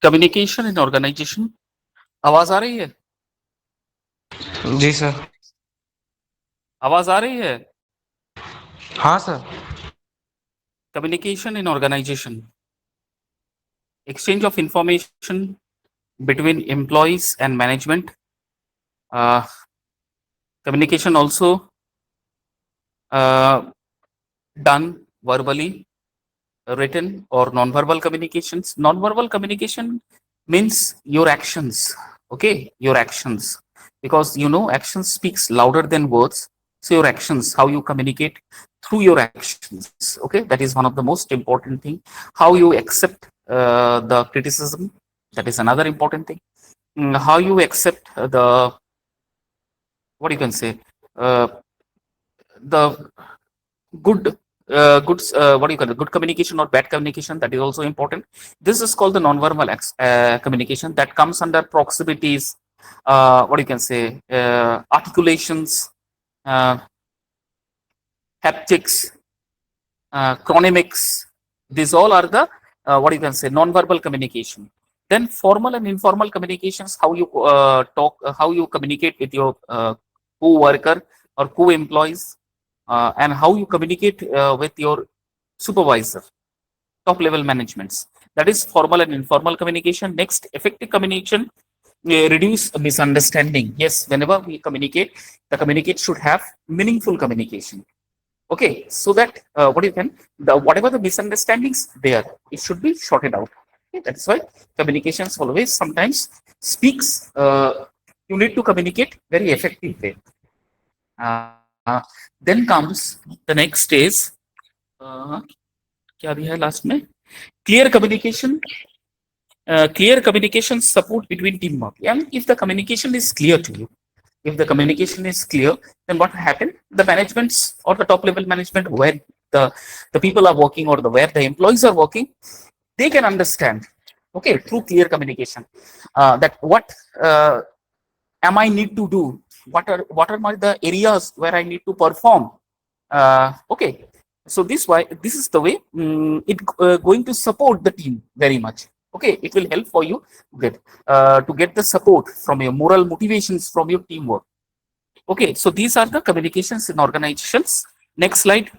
Communication in organisation. आवाज आ रही है? जी सर। आवाज आ रही है? हाँ sir. Communication in organisation, exchange of information between employees and management. Uh, Communication also uh, done verbally, written, or non-verbal communications. Non-verbal communication means your actions. Okay, your actions, because actions speaks louder than words. So your actions, how you communicate through your actions. Okay, that is one of the most important thing. How you accept the criticism, that is another important thing. How you accept the, what you can say, uh, the good what do you call it, good communication or bad communication, that is also important. This is called the non-verbal communication, that comes under proximities, what you can say, articulations, uh, haptics, chronemics. These all are the what you can say, non-verbal communication. Then formal and informal communications, how you talk, how you communicate with your co-worker or co-employees, and how you communicate with your supervisor, top level managements. That is formal and informal communication. Next, effective communication, reduce misunderstanding. Yes, whenever we communicate, the communicate should have meaningful communication. Okay, so that what you can, the whatever the misunderstandings there, it should be sorted out. Okay, that's why communications always sometimes speaks. You need to communicate very effective way. Then comes the next is uh, क्या भी है last में, clear communication. Clear communication support between teamwork. And if the communication is clear to you, if the communication is clear, then what happen? The managements or the top level management where the the people are working, or the where the employees are working, they can understand. Okay, through clear communication, that what am I need to do? What are the areas where I need to perform? Okay, so this is the way it going to support the team very much. Okay, it will help for you to get the support from your moral motivations from your teamwork. Okay, so these are the communications in organizations. Next slide.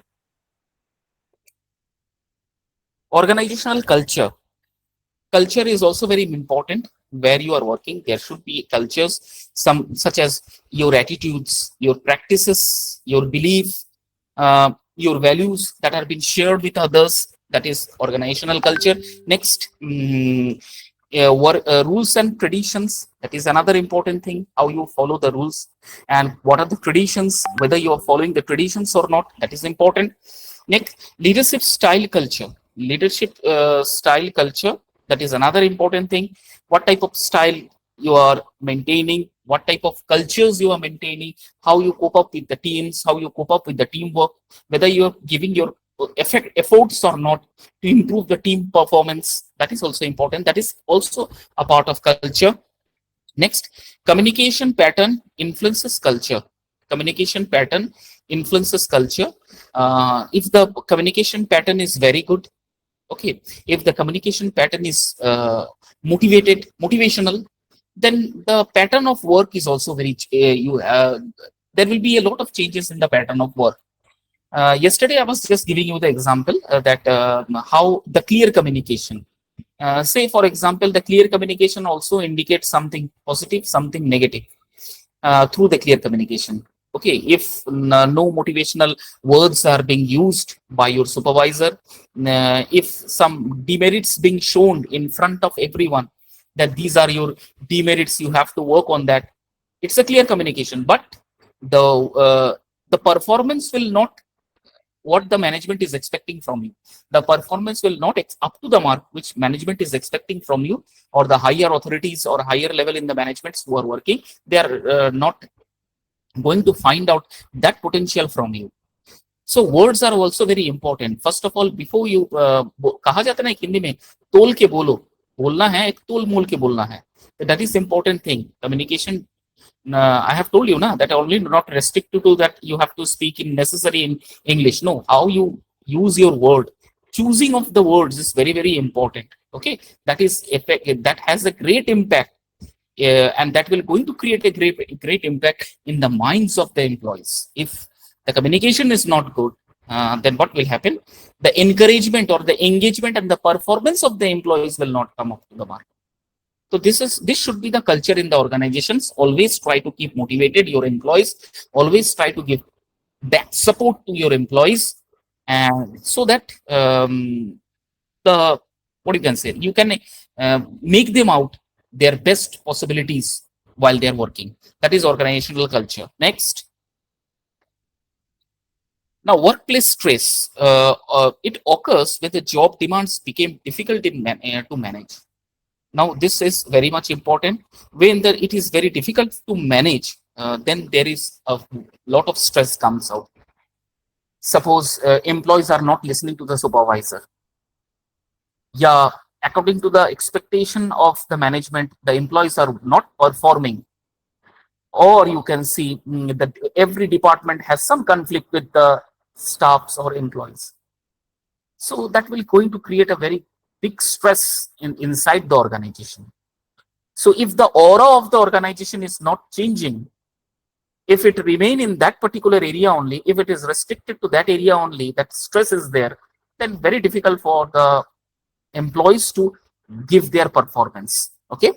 Organizational culture. Culture is also very important. Where you are working, there should be cultures, some such as your attitudes, your practices, your belief, your values that are being shared with others. That is organizational culture. Next, rules and traditions. That is another important thing. How you follow the rules and what are the traditions, whether you are following the traditions or not. That is important. Next, leadership style culture. Leadership style culture, that is another important thing. What type of style you are maintaining, what type of cultures you are maintaining, how you cope up with the teams, how you cope up with the teamwork, whether you are giving your efforts or not to improve the team performance. That is also important. That is also a part of culture. Next, communication pattern influences culture. Communication pattern influences culture. If the communication pattern is very good, okay, if the communication pattern is motivational, then the pattern of work is also very you there will be a lot of changes in the pattern of work. Yesterday I was just giving you the example that how the clear communication, say for example, the clear communication also indicates something positive, something negative, through the clear communication. Okay, if no motivational words are being used by your supervisor, if some demerits being shown in front of everyone, that these are your demerits, you have to work on that, it's a clear communication. But the uh, the performance will not what the management is expecting from you. The performance will not up to the mark which management is expecting from you, or the higher authorities or higher level in the managements who are working, they are not going to find out that potential from you. So words are also very important. First of all, before you कहा जाता है ना हिंदी में, तोल के बोलो, बोलना है एक तोल मोल के बोलना है. That is important thing. Communication I have told you now that only not restricted to that you have to speak in necessary in English. No, how you use your word, choosing of the words is very, very important. Okay, that is effect, that has a great impact, and that will going to create a great impact in the minds of the employees. If the communication is not good, then what will happen? The encouragement or the engagement and the performance of the employees will not come up to the mark. So this should be the culture in the organizations. Always try to keep motivated your employees. Always try to give that support to your employees, and so that the what you can say, you can make them out their best possibilities while they are working. That is organizational culture. Next, now workplace stress. It occurs when the job demands became difficult to manage. Now, this is very much important. When it is very difficult to manage, then there is a lot of stress comes out. Suppose employees are not listening to the supervisor. Yeah, according to the expectation of the management, the employees are not performing. Or you can see that every department has some conflict with the staffs or employees. So that will going to create a very big stress inside the organization. So if the aura of the organization is not changing, if it remain in that particular area only, if it is restricted to that area only, that stress is there, then very difficult for the employees to give their performance. Okay,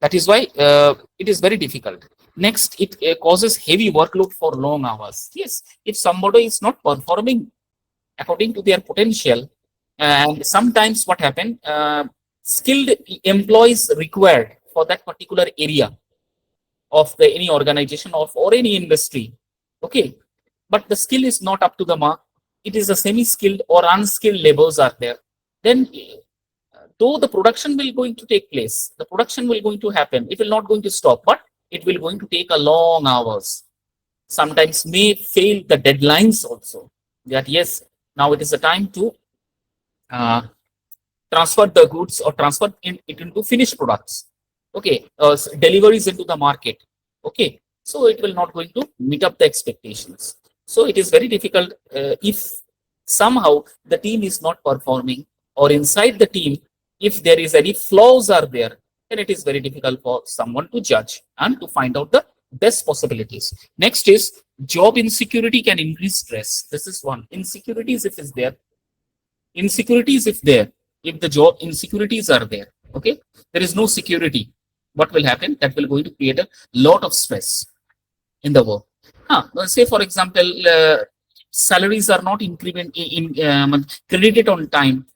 that is why it is very difficult. Next, it causes heavy workload for long hours. Yes, if somebody is not performing according to their potential, and sometimes what happen, skilled employees required for that particular area of the any organization of or any industry. Okay, but the skill is not up to the mark. It is a semi-skilled or unskilled laborers are there. Then though the production will going to take place, the production will going to happen, it will not going to stop, but it will going to take a long hours. Sometimes may fail the deadlines also. That yes, now it is the time to transfer the goods or transfer it into finished products. Okay, deliveries into the market. Okay, so it will not going to meet up the expectations. So it is very difficult if somehow the team is not performing, or inside the team, if there is any flaws are there, then it is very difficult for someone to judge and to find out the best possibilities. Next is job insecurity can increase stress. This is one. Insecurities if is there. Insecurities if there. If the job insecurities are there, okay, there is no security. What will happen? That will going to create a lot of stress in the work. Say for example, salaries are not credited on time.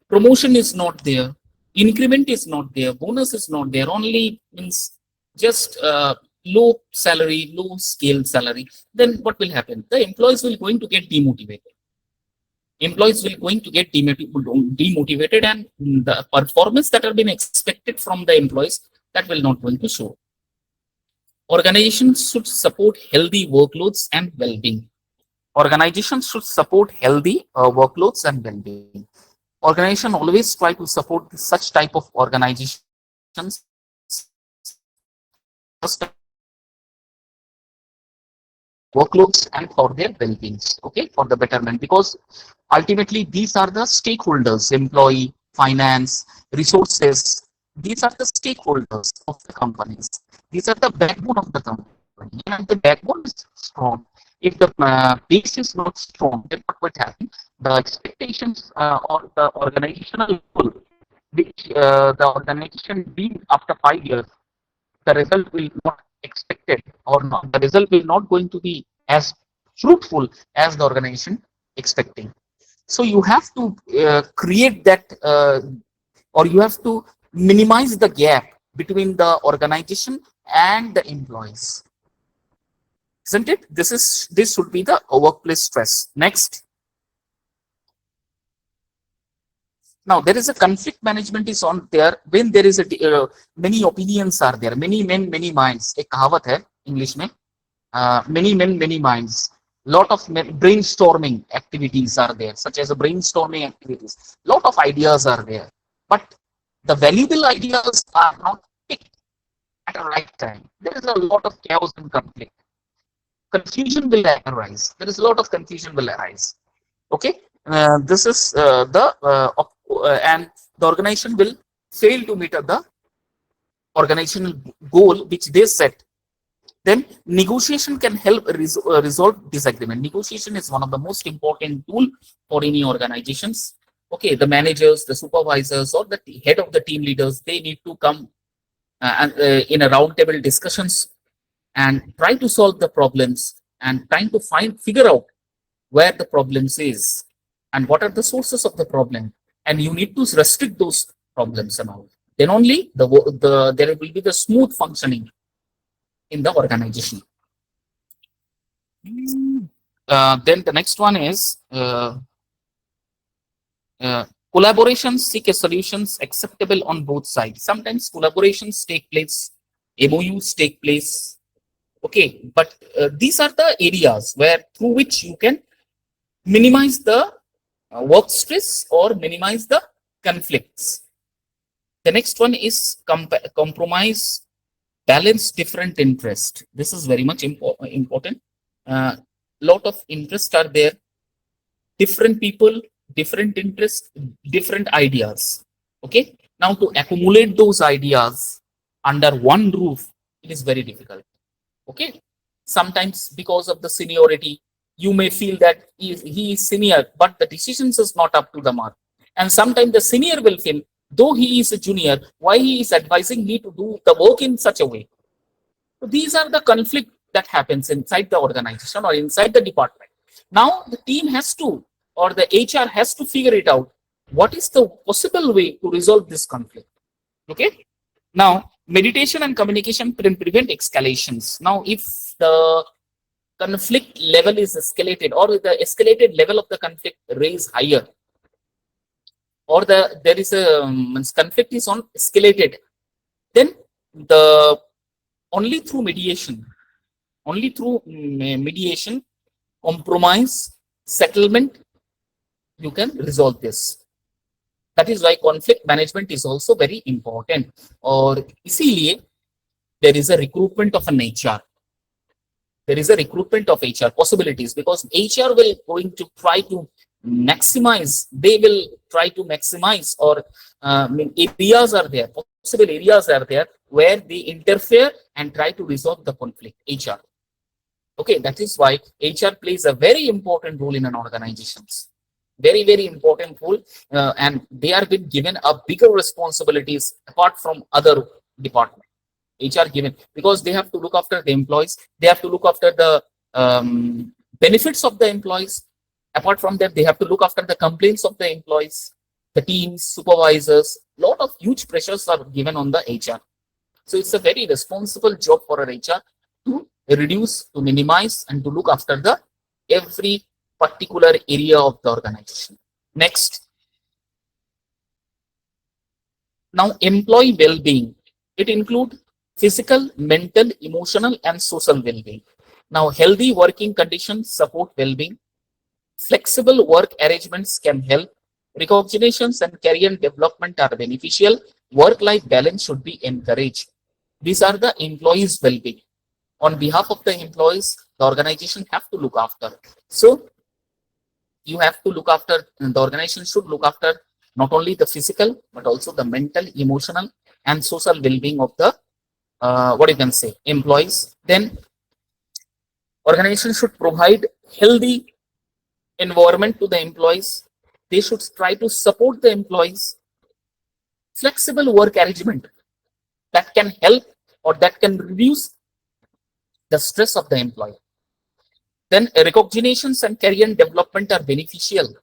Promotion is not there. Increment is not there. Bonus is not there. Only means just low salary, low scale salary. Then what will happen? The employees will going to get demotivated. Employees will going to get demotivated, and the performance that have been expected from the employees, that will not going to show. Organizations should support healthy workloads and well-being. Organizations should support healthy workloads and well-being. Organization always try to support such type of organizations workloads and for their well-being, okay, for the betterment, because ultimately these are the stakeholders: employee, finance, resources. These are the stakeholders of the companies. These are the backbone of the company, and the backbone is strong. If the base is not strong, then what would happen? The expectations or the organizational goal, which the organization being after 5 years, the result will not expected, or not, the result will not going to be as fruitful as the organization expecting. So you have to create that, or you have to minimize the gap between the organization and the employees, isn't it? This should be the workplace stress. Next, now there is a conflict management is on there when there is a many opinions are there, many men many minds. एक कहावत है English में, many men many minds. Lot of brainstorming activities are there, such as a brainstorming activities. Lot of ideas are there, but the valuable ideas are not picked at a right time, there is a lot of chaos and conflict. Confusion will arise. There is a lot of confusion will arise. Okay, this is and the organization will fail to meet the organizational goal which they set. Then negotiation can help resolve disagreement. Negotiation is one of the most important tool for any organizations. Okay, the managers, the supervisors, or the head of the team leaders, they need to come in a roundtable discussions and try to solve the problems and trying to figure out where the problems is and what are the sources of the problem, and you need to restrict those problems and all. Then only there will be the smooth functioning in the organization. Then the next one is collaborations seek a solutions acceptable on both sides. Sometimes collaborations take place, MOUs take place. Okay, but these are the areas where through which you can minimize the work stress or minimize the conflicts. The next one is compromise, balance different interest. This is very much important. Lot of interests are there, different people, different interests, different ideas. Okay, now to accumulate those ideas under one roof, it is very difficult. Okay, sometimes because of the seniority, you may feel that he is senior, but the decisions is not up to the mark. And sometimes the senior will feel, though he is a junior, why he is advising me to do the work in such a way. So these are the conflict that happens inside the organization or inside the department. Now the team has to, or the HR has to figure it out. What is the possible way to resolve this conflict? Okay. Now, meditation and communication prevent escalations. Now, if the conflict level is escalated, or the escalated level of the conflict raise higher, or there is a conflict is on escalated, then only through mediation, compromise, settlement, you can resolve this. That is why conflict management is also very important. Or इसीलिए there is a recruitment of an HR. There is a recruitment of HR possibilities, because HR will going to try to maximize. They will try to maximize, or areas are there, possible areas are there where they interfere and try to resolve the conflict. HR. Okay, that is why HR plays a very important role in an organizations. Very, very important role, and they are being given a bigger responsibilities apart from other departments. HR given, because they have to look after the employees, they have to look after the benefits of the employees. Apart from that, they have to look after the complaints of the employees, the teams, supervisors. Lot of huge pressures are given on the HR. So it's a very responsible job for an HR to reduce, to minimize, and to look after the every particular area of the organization. Next. Now, employee well-being. It includes physical, mental, emotional, and social well-being. Now, healthy working conditions support well-being. Flexible work arrangements can help. Recognitions and career development are beneficial. Work-life balance should be encouraged. These are the employees' well-being. On behalf of the employees, the organization have to look after. So, you have to look after, the organization should look after not only the physical, but also the mental, emotional, and social well-being of the, employees. Then, organization should provide healthy environment to the employees. They should try to support the employees. Flexible work arrangement that can help, or that can reduce the stress of the employee. Then recognitions and career development are beneficial.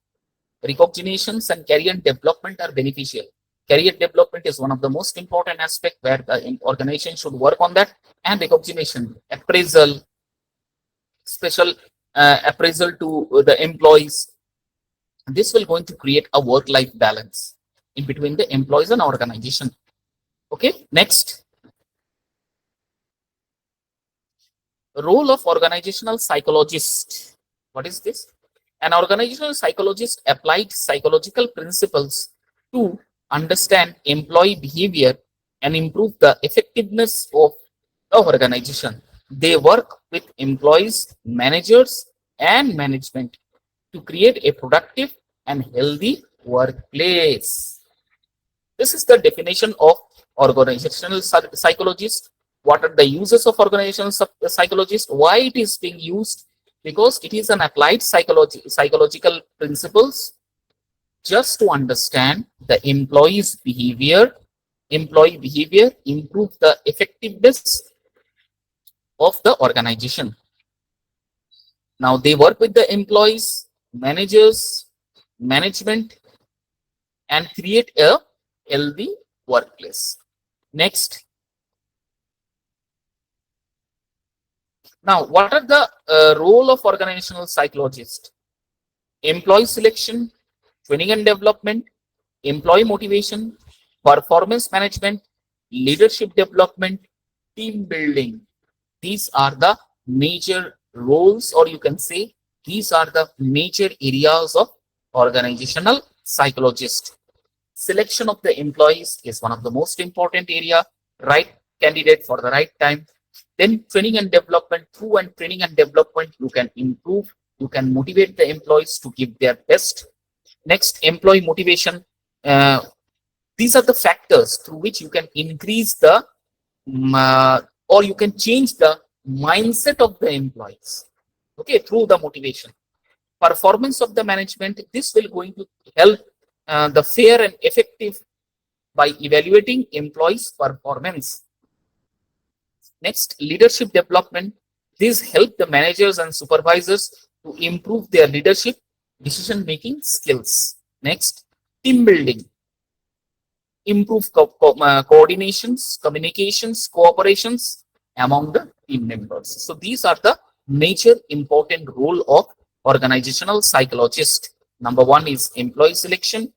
Recognitions and career development are beneficial. Career development is one of the most important aspects where the organization should work on that. And recognition, appraisal, special appraisal to the employees. This will going to create a work-life balance in between the employees and organization. Okay, next. Role of organizational psychologist. What is this? An organizational psychologist applied psychological principles to understand employee behavior and improve the effectiveness of the organization. They work with employees, managers, and management to create a productive and healthy workplace. This is the definition of organizational psychologist. What are the uses of organizational psychologist? Why it is being used? Because it is an applied psychological principles just to understand the employee behavior, improve the effectiveness of the organization. Now they work with the employees, managers, management, and create a healthy workplace. Next. Now, what are the role of organizational psychologist? Employee selection, training and development, employee motivation, performance management, leadership development, team building. These are the major roles, or you can say these are the major areas of organizational psychologist. Selection of the employees is one of the most important area. Right candidate for the right time. Then training and development. Through and training and development, you can improve, you can motivate the employees to give their best. Next, employee motivation. These are the factors through which you can increase the or you can change the mindset of the employees, okay, through the motivation. Performance of the management, this will going to help the fair and effective by evaluating employees performance. Next, leadership development, these help the managers and supervisors to improve their leadership decision making skills. Next, team building, improve coordinations, communications, cooperations among the team members. So these are the major important role of organizational psychologist. Number one is employee selection.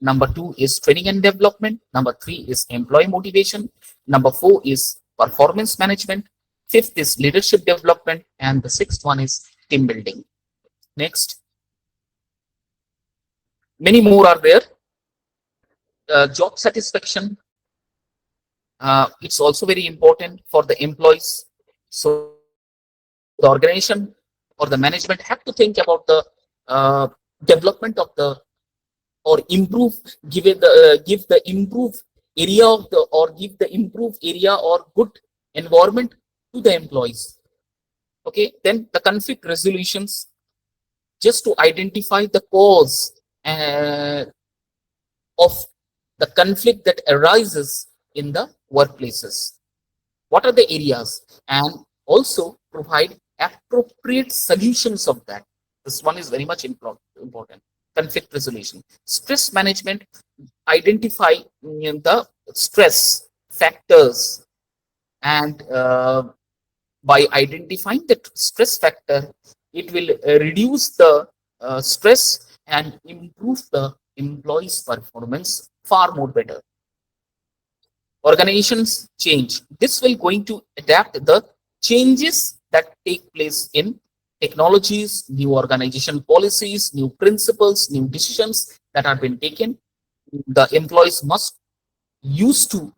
Number two is training and development. Number three is employee motivation. Number four is performance management. Fifth is leadership development. And the sixth one is team building. Next. Many more are there. Job satisfaction. It's also very important for the employees. So the organization or the management have to think about the development of the or improve, give the improved area of the or give the improved area or good environment to the employees. Okay, then the conflict resolutions, just to identify the cause of the conflict that arises in the workplaces. What are the areas, and also provide appropriate solutions of that. This one is very much important. Conflict resolution. Stress management, identify the stress factors, and by identifying the stress factor, it will reduce the stress and improve the employees' performance far more better. Organizations change. This will going to adapt the changes that take place in technologies, new organization policies, new principles, new decisions that have been taken. The employees must used to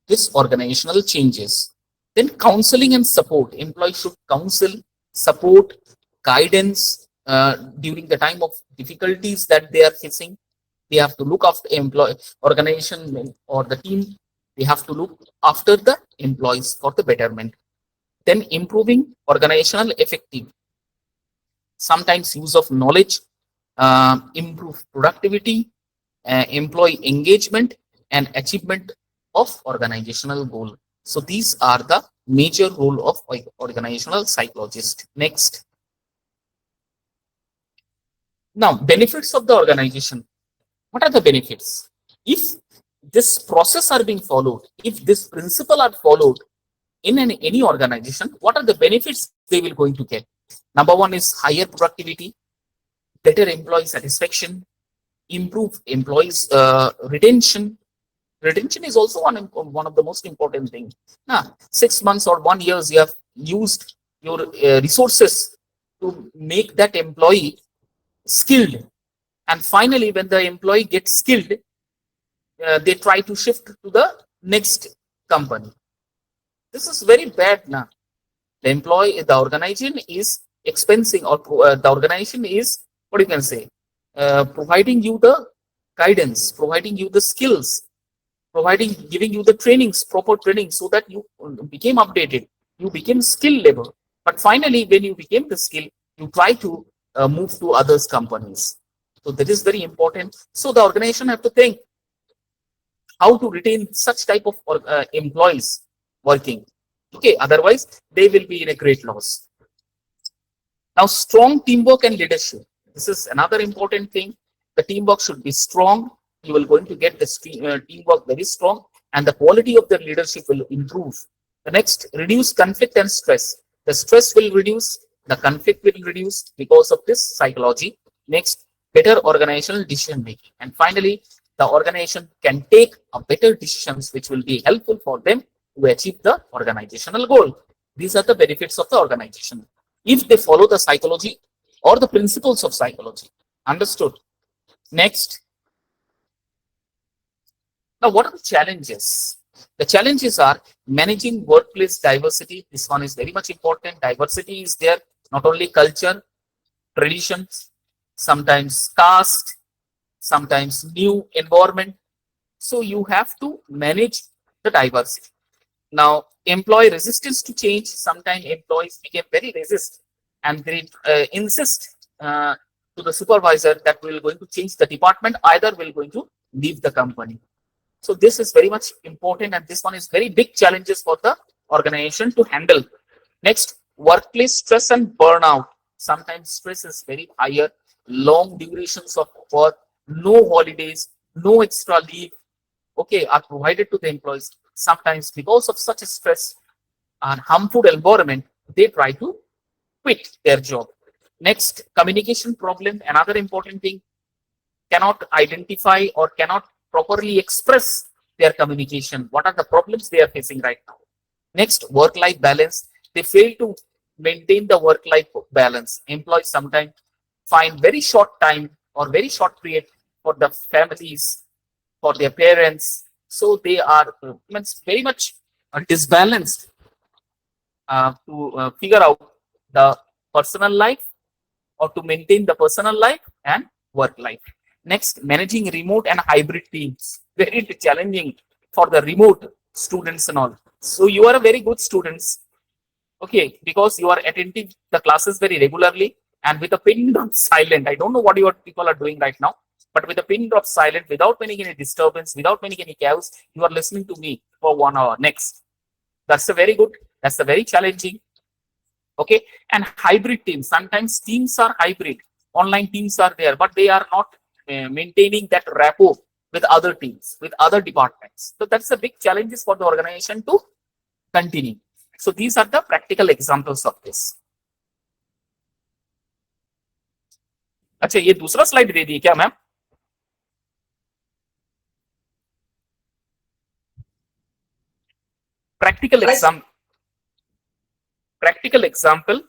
this organizational changes. Then counseling and support. Employees should counsel, support, guidance during the time of difficulties that they are facing. They have to look after employee organization or the team. They have to look after the employees for the betterment. Then improving organizational effectiveness. Sometimes use of knowledge, improve productivity, employee engagement, and achievement of organizational goal. So these are the major role of organizational psychologist. Next. Now, benefits of the organization. What are the benefits? If this process are being followed, if this principle are followed in any organization, what are the benefits they will going to get? Number one is higher productivity, better employee satisfaction, improve employees retention. Retention is also one of the most important things. Now, 6 months or 1 year, you have used your resources to make that employee skilled, and finally when the employee gets skilled, they try to shift to the Next, company. This is very bad now. The organization is expensing, or the organization is, what you can say, providing you the guidance, providing you the skills, giving you the trainings, proper training, so that you became updated, you became skill level. But finally, when you became the skill, you try to move to others companies. So that is very important. So the organization have to think how to retain such type of employees working. Okay, otherwise they will be in a great loss. Now, strong teamwork and leadership. This is another important thing. The teamwork should be strong. You will going to get the teamwork very strong, and the quality of the leadership will improve. The next, reduce conflict and stress. The stress will reduce, the conflict will reduce because of this psychology. Next, better organizational decision making. And finally, the organization can take a better decisions which will be helpful for them to achieve the organizational goal. These are the benefits of the organization if they follow the psychology or the principles of psychology. Understood? Next. Now, what are the challenges? The challenges are managing workplace diversity. This one is very much important. Diversity is there, not only culture, traditions, sometimes caste, sometimes new environment. So you have to manage the diversity. Now, employee resistance to change. Sometimes employees became very resist, and they insist to the supervisor that we are going to change the department, either we are going to leave the company. So this is very much important, and this one is very big challenges for the organization to handle. Next, workplace stress and burnout. Sometimes stress is very higher, long durations of work, no holidays, no extra leave, okay, are provided to the employees. Sometimes because of such a stress and harmful environment, they try to quit their job. Next, communication problem. Another important thing, cannot identify or cannot properly express their communication. What are the problems they are facing right now? Next, work-life balance. They fail to maintain the work-life balance. Employees sometimes find very short time or very short period for the families, for their parents. So they are very much disbalanced to figure out the personal life or to maintain the personal life and work life. Next, managing remote and hybrid teams. Very challenging for the remote students and all. So you are a very good students, okay, because you are attending the classes very regularly and with a pin drop silent. I don't know what your people are doing right now, but with a pin drop silent, without making any disturbance, without making any chaos, you are listening to me for 1 hour. Next, that's a very good. That's a very challenging. Okay, and hybrid teams. Sometimes teams are hybrid. Online teams are there, but they are not maintaining that rapport with other teams, with other departments. So that's a big challenges for the organization to continue. So these are the practical examples of this. अच्छा, ये दूसरा slide दे दी क्या ma'am? Practical example.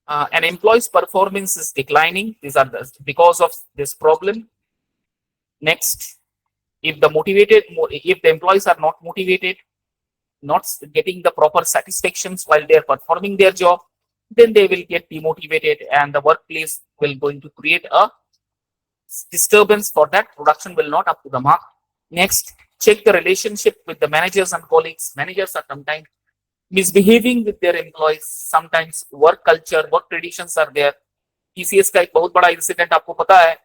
An employee's performance is declining. These are because of this problem. Next, if the employees are not motivated, not getting the proper satisfactions while they are performing their job, then they will get demotivated, and the workplace will going to create a disturbance for that. Production will not up to the mark. Next, check the relationship with the managers and colleagues. Managers are sometimes misbehaving with their employees. Sometimes work culture, work traditions are there. TCS का एक बहुत बड़ा incident आपको पता है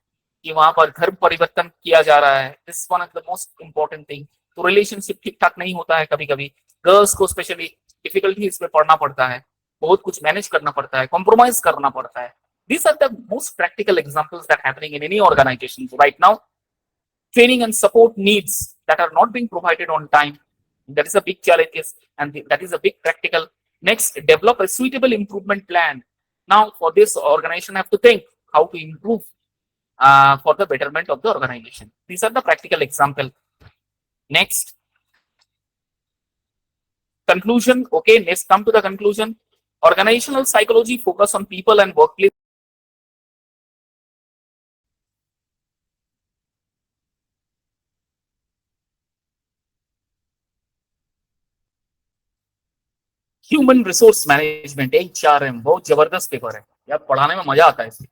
कि वहां पर धर्म परिवर्तन किया जा रहा है. This one of the most important thing. तो रिलेशनशिप ठीक ठाक नहीं होता है. कभी कभी गर्ल्स को स्पेशली डिफिकल्टी इसमें पढ़ना पड़ता है, बहुत कुछ मैनेज करना पड़ता है, कॉम्प्रोमाइज करना पड़ता है. These are the most practical examples that are happening in any organization right now. Training and support needs that are not being provided on time. That is a big challenge, and that is a big practical. Next, develop a suitable improvement plan. Now, for this, organization have to think how to improve for the betterment of the organization. These are the practical example. Next, conclusion. Okay, let's come to the conclusion. Organizational psychology focus on people and workplace. Human resource management HRM बहुत जबरदस्त paper है यार, पढ़ाने में मजा आता है, इसमें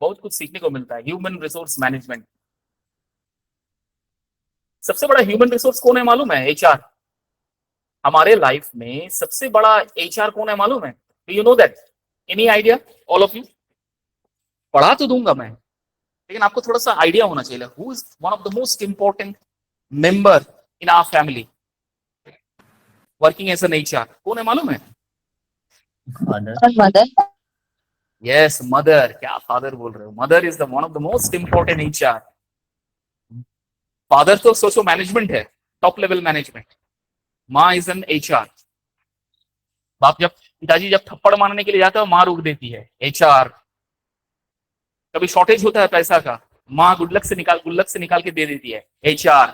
बहुत कुछ सीखने को मिलता है। ह्यूमन रिसोर्स मैनेजमेंट, सबसे बड़ा ह्यूमन रिसोर्स कौन है मालूम है? HR। हमारे लाइफ में सबसे बड़ा HR कौन है मालूम है? Do you know that? Any idea all of you? पढ़ा तो दूंगा मैं, लेकिन आपको थोड़ा सा आइडिया होना चाहिए। Who is one of the most important member in our family working as an HR? कौन है मालूम है? मदर। Yes, mother. क्या फादर बोल रहे हो? Mother is the one of the most important HR। Father तो सोचो मैनेजमेंट है, टॉप लेवल मैनेजमेंट। माँ इज एन HR। बाप जब पिताजी जब थप्पड़ मारने के लिए जाता है, माँ रोक देती है, HR। कभी शॉर्टेज होता है पैसा का, माँ गुल्लक से निकाल के दे देती है, HR।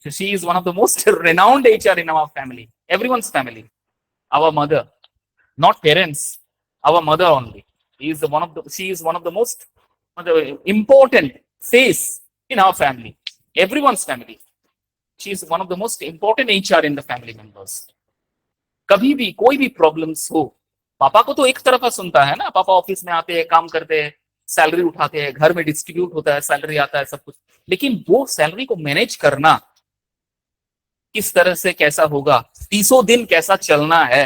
So she is one of the most renowned HR in our family, everyone's family. Our mother, not parents, our mother only. She is one of the most important face in our family, everyone's family. She is one of the most important HR in the family members. कभी भी कोई भी problems हो, पापा को तो एक तरफा सुनता है ना, पापा ऑफिस में आते हैं, काम करते हैं, सैलरी उठाते हैं, घर में डिस्ट्रीब्यूट होता है, सैलरी आता है, सब कुछ। लेकिन वो सैलरी को मैनेज करना किस तरह से, कैसा होगा, 30 दिन कैसा चलना है,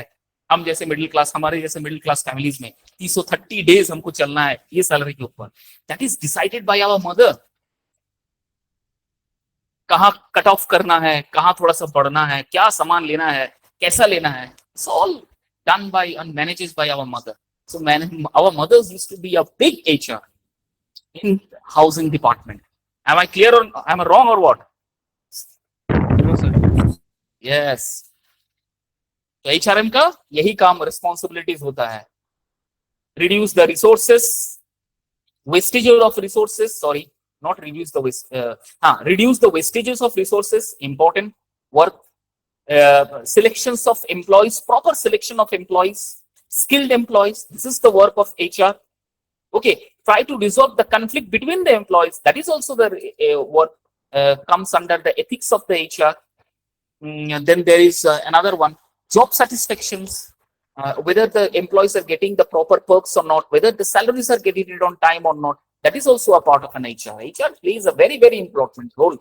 हम जैसे मिडिल क्लास, हमारे जैसे मिडिल क्लास फैमिलीज में 30 डेज हमको चलना है ये सैलरी के ऊपर, that is decided by our mother. कहाँ कट ऑफ करना है, कहाँ थोड़ा सा बढ़ना है, क्या सामान लेना है, कैसा लेना है, it's all done by and managed by our mother. So our mothers used to be a big HR in housing department. Am I clear or am I wrong or what? No, sir. Yes. तो HRM का यही काम, responsibilities होता है, reduce the resources, wastages of resources, sorry, not reduce the waste, reduce the wastages of resources, important work, selections of employees, proper selection of employees, skilled employees, this is the work of HR. Okay, try to resolve the conflict between the employees, that is also the work, comes under the ethics of the HR. Then there is another one, job satisfactions, whether the employees are getting the proper perks or not, whether the salaries are getting it on time or not, that is also a part of an HR. HR plays a very, very important role,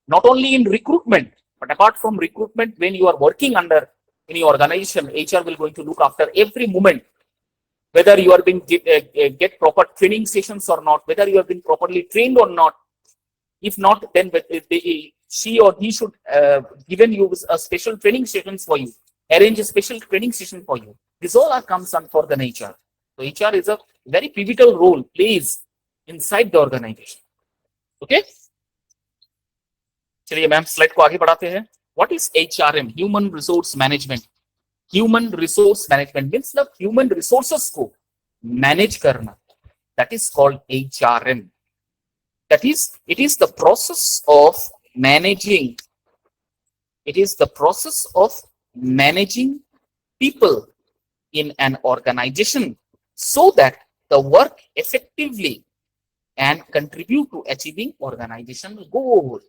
not only in recruitment, but apart from recruitment, when you are working under any organization, HR will going to look after every moment, whether you are being get proper training sessions or not, whether you have been properly trained or not. If not, then she or he should given you a special training sessions for you, arrange a special training session for you. This all are comes on for the HR. So HR is a very pivotal role plays inside the organization. Okay, चलिए ma'am slide को आगे बढ़ाते हैं। What is HRM? Human Resource Management. Human Resource Management means the human resources को manage करना, that is called HRM. That is, it is the process of managing, it is the process of managing people in an organization so that the work effectively and contribute to achieving organization goal.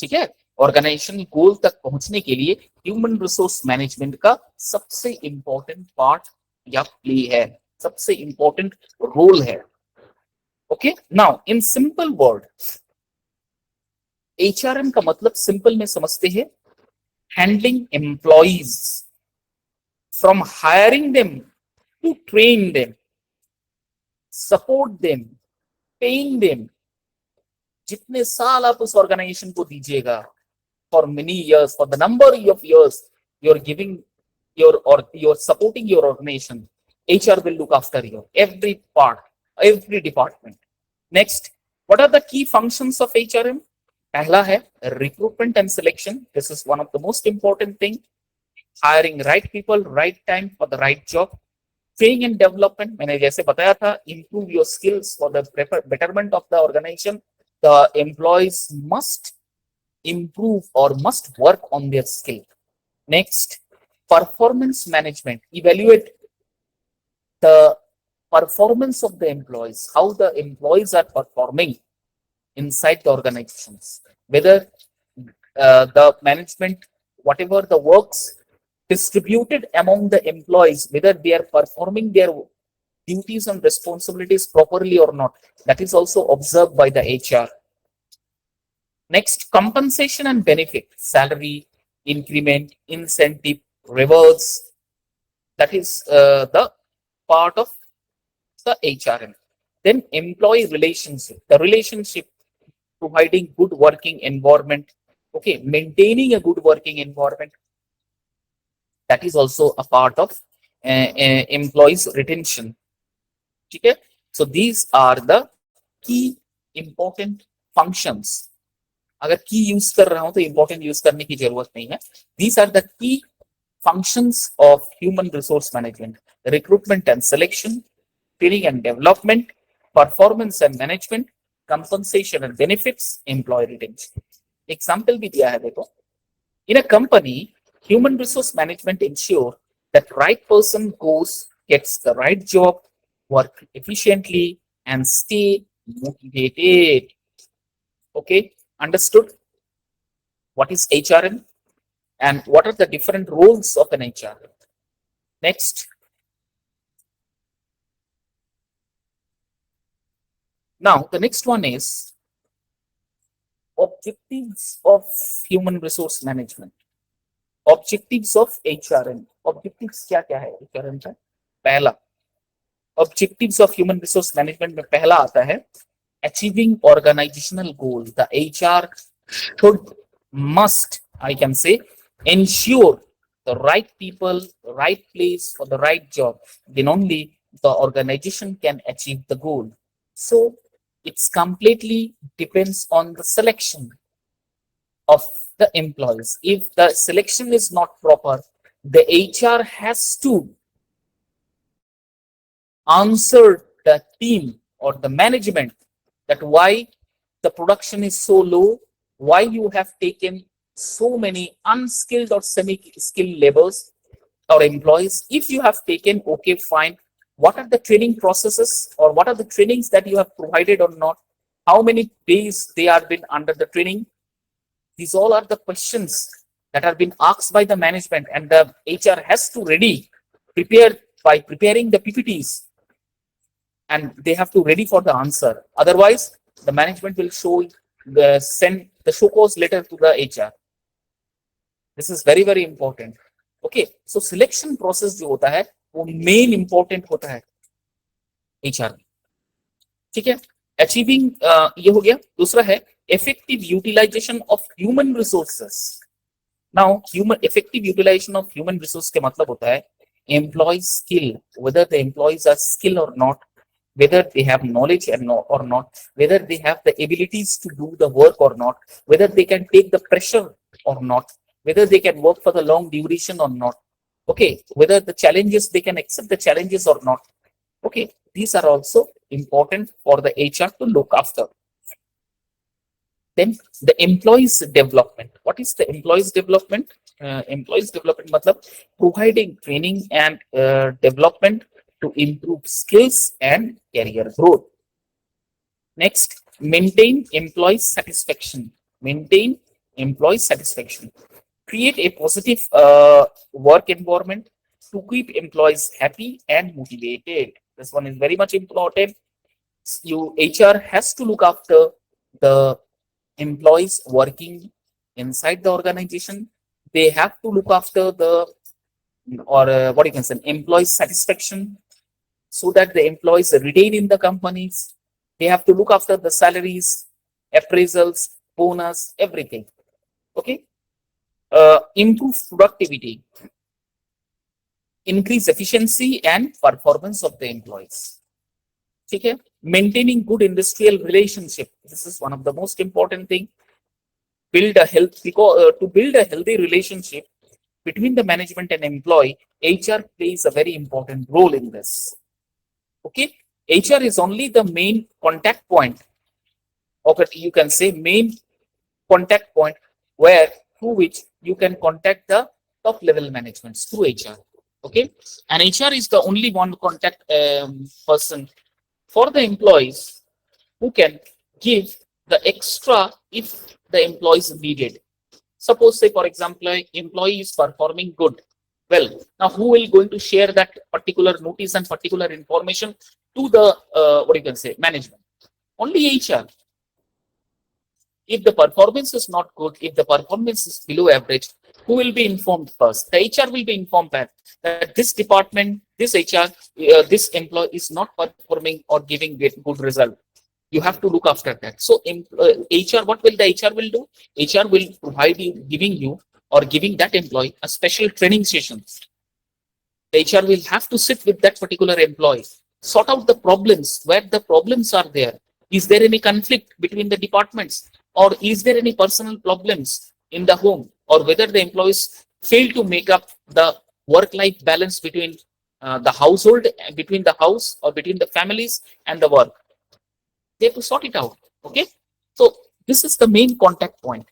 ठीक है, organisation गोल तक पहुंचने के लिए human resource management का सबसे important part या play है, सबसे इंपॉर्टेंट रोल है। Okay, now in simple word, HRM का मतलब सिंपल में समझते हैं, handling employees from hiring them to train them, support them, paying them. जितने साल आप उस ऑर्गेनाइजेशन को दीजिएगा, for many years, for the number of years you are giving you're supporting your organization, HR will look after your every part, every department. Next, what are the key functions of HRM? पहला है recruitment and selection. This is one of the most important thing. Hiring right people, right time for the right job. Training and development, मैंने जैसे बताया था, improve your skills for the betterment of the organization. The employees must improve or must work on their skill. Next, performance management, evaluate the performance of the employees, how the employees are performing inside the organizations, whether the management whatever the works distributed among the employees, whether they are performing their duties and responsibilities properly or not. That is also observed by the HR. Next, compensation and benefit, salary, increment, incentive, rewards. That is the part of the HRM. Then employee relationship, the relationship, providing good working environment, okay, maintaining a good working environment. That is also a part of employees retention. Okay, so these are the key important functions. अगर की use कर रहा हूं तो important use करने की जरूरत नहीं है. These are the key functions of human resource management: recruitment and selection, training and development, performance and management, compensation and benefits, employee retention. Example भी दिया है देखो. In a company, human resource management ensure that right person gets the right job, work efficiently, and stay motivated. Okay, understood? What is HRM and what are the different roles of an HRM? Next. Now, the next one is objectives of human resource management. Objectives of HRM. Objectives क्या क्या है HRM का? पहला, objectives of human resource management में पहला आता है achieving organizational goal. The HR must, I can say, ensure the right people, right place for the right job. Then only the organization can achieve the goal. So it's completely depends on the selection of the employees. If the selection is not proper, the HR has to answer the team or the management that why the production is so low, why you have taken so many unskilled or semi-skilled laborers or employees. If you have taken, okay, fine. What are the training processes or what are the trainings that you have provided or not? How many days they are been under the training? These all are the questions that have been asked by the management, and the HR has to prepare by preparing the PPTs, and they have to ready for the answer. Otherwise, the management will send the show cause letter to the HR. This is very very important. Okay, so selection process जो होता है वो main important होता है HR में. ठीक है, achieving ये हो गया. दूसरा है effective utilization of human resources. Now, effective utilization of human resource के मतलब होता है employee skill, whether the employees are skilled or not, whether they have knowledge or not, whether they have the abilities to do the work or not, whether they can take the pressure or not, whether they can work for the long duration or not. Okay, whether the challenges, they can accept the challenges or not. Okay, these are also important for the HR to look after. Then the employees development. What is the employees development? Employees development matlab providing training and development to improve skills and career growth. Next, maintain employee satisfaction. Maintain employee satisfaction. Create a positive work environment to keep employees happy and motivated. This one is very much important. HR has to look after the employees working inside the organization. They have to look after the what you can say employee satisfaction, so that the employees retain in the companies. They have to look after the salaries, appraisals, bonus, everything. Okay, improve productivity, increase efficiency and performance of the employees. Okay, maintaining good industrial relationship. This is one of the most important thing. To build a healthy relationship between the management and employee, HR plays a very important role in this. Okay, HR is only the main contact point. Okay, you can say main contact point through which you can contact the top level managements through HR. Okay, and HR is the only one contact person for the employees who can give the extra if the employees needed. Suppose, say, for example, an employee is performing good. Well, now who will going to share that particular notice and particular information to the, what you can say, management? Only HR. If the performance is not good, if the performance is below average, who will be informed first? The HR will be informed that this department, this HR, this employee is not performing or giving good result. You have to look after that. So HR, what will the HR will do? HR will provide you, giving you or giving that employee a special training session. The HR will have to sit with that particular employee, sort out the problems, where the problems are there. Is there any conflict between the departments? Or is there any personal problems in the home? Or whether the employees fail to make up the work-life balance between the household, between the house or between the families and the work. They have to sort it out. Okay. So this is the main contact point.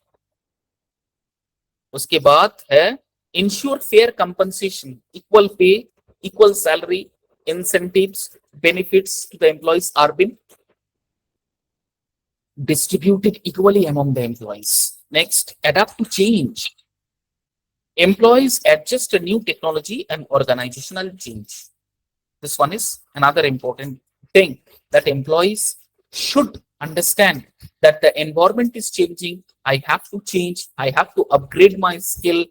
उसके बाद है ensure fair compensation, equal pay, equal salary, incentives, benefits to the employees are being distributed equally among the employees. Next, adapt to change. Employees adjust to new technology and organizational change. This one is another important thing, that employees should understand that the environment is changing. I have to change. I have to upgrade my skill.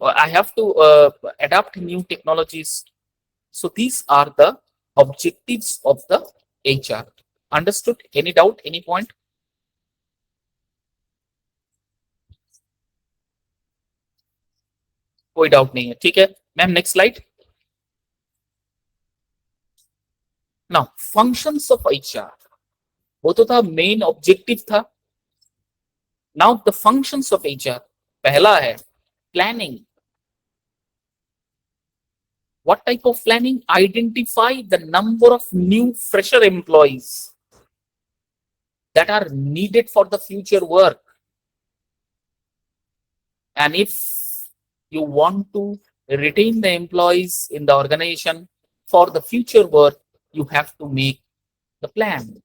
I have to adapt new technologies. So these are the objectives of the HR. Understood? Any doubt? Any point? कोई doubt नहीं है, ठीक है ma'am. Next slide. Now functions of HR, वो तो था main objective था. Now the functions of HR, पहला है planning. What type of planning? Identify the number of new fresher employees that are needed for the future work. And if you want to retain the employees in the organization for the future work, you have to make the plan.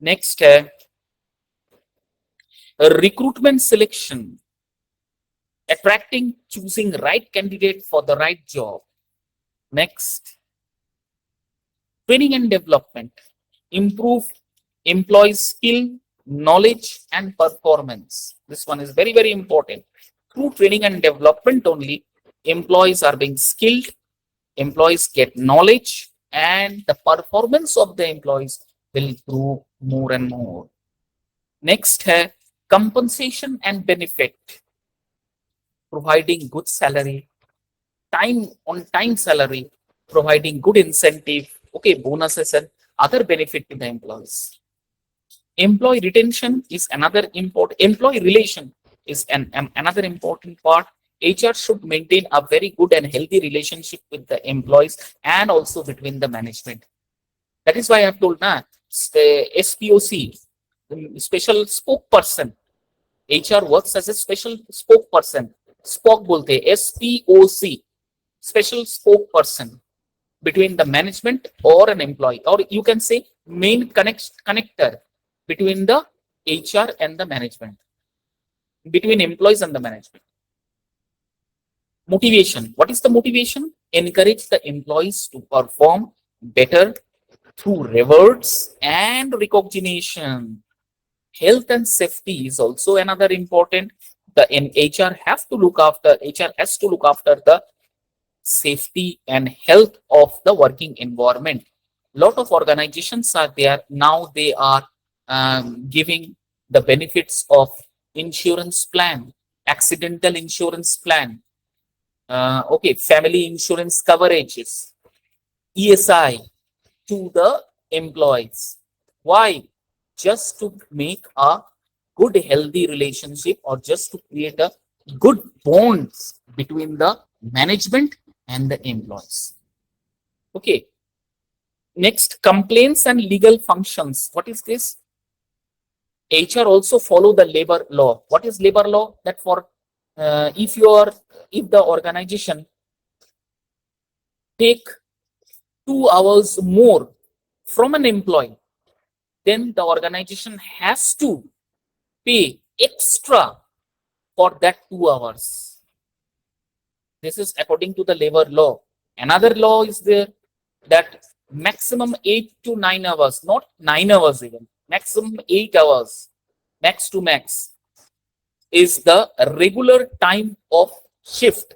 Next, recruitment selection. Attracting, choosing right candidate for the right job. Next, training and development. Improve employees' skill, knowledge, and performance. This one is very, very important. Through training and development only, employees are being skilled, employees get knowledge, and the performance of the employees will improve more and more. Next, compensation and benefit. Providing good salary, time salary, providing good incentive, okay, bonuses and other benefit to the employees. Employee retention is another important. Employee relation is another important part. HR should maintain a very good and healthy relationship with the employees and also between the management. That is why I have told now, SPOC, special spokesperson. HR works as a special spokesperson. Spoke बोलते हैं, SPOC, special spokesperson between the management or an employee, or you can say main connector between the HR and the management, between employees and the management. Motivation. What is the motivation? Encourage the employees to perform better through rewards and recognition. Health and safety is also another important. The HR has to look after the safety and health of the working environment. Lot of organizations are there now. They are giving the benefits of insurance plan, accidental insurance plan, okay, family insurance coverages, ESI to the employees. Why? Just to make a good healthy relationship, or just to create a good bonds between the management and the employees. Okay. Next, complaints and legal functions. What is this? HR also follow the labor law. What is labor law? That for if the organization take 2 hours more from an employee, then the organization has to pay extra for that 2 hours. This is according to the labor law. Another law is there that maximum 8 to 9 hours, not 9 hours even, maximum 8 hours, max to max, is the regular time of shift.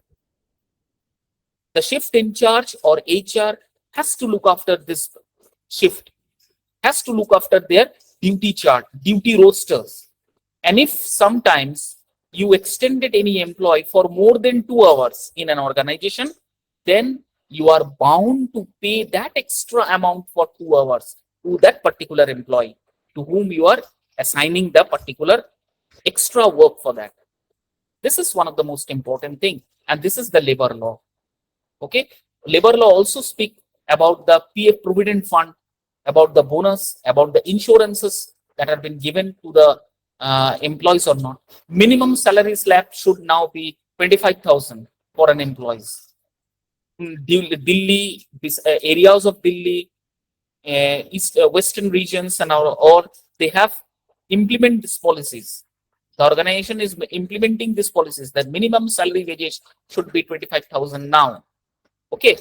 The shift in charge or HR has to look after this shift, has to look after their duty chart, duty rosters. And if sometimes you extended any employee for more than 2 hours in an organization, then you are bound to pay that extra amount for 2 hours to that particular employee to whom you are assigning the particular extra work for that. This is one of the most important thing, and this is the labor law. Okay, labor law also speak about the PF provident fund, about the bonus, about the insurances that have been given to the employees or not. Minimum salary slab should now be 25,000 for an employee. Delhi, these areas of Delhi, east western regions and or they have implement these policies. The organization is implementing these policies that minimum salary wages should be 25,000 now. Okay,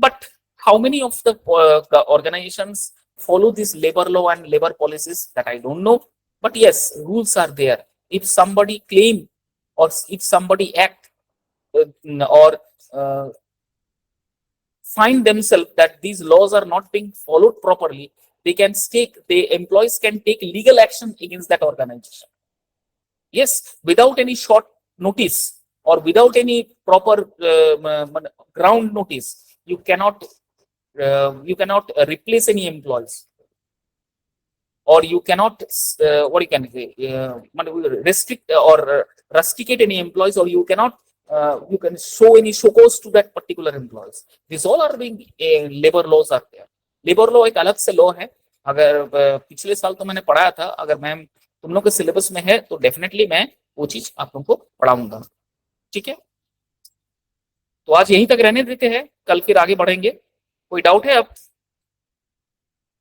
but how many of the organizations follow this labor law and labor policies, that I don't know. But yes, rules are there. If somebody claim or if somebody act or find themselves that these laws are not being followed properly, they can the employees can take legal action against that organization. Yes, without any short notice or without any proper ground notice, you cannot replace any employees, or you cannot what you can say restrict or rusticate any employees, or you cannot you can show any show cause to that particular employees. These all are being labor laws are there. Labour law एक अलग से law है. अगर पिछले साल तो मैंने पढ़ाया था, अगर मैम तुम लोग के सिलेबस में है तो डेफिनेटली मैं वो चीज आप लोगों को पढ़ाऊंगा. ठीक है, तो आज यहीं तक रहने देते हैं, कल फिर आगे बढ़ेंगे. कोई डाउट है अब?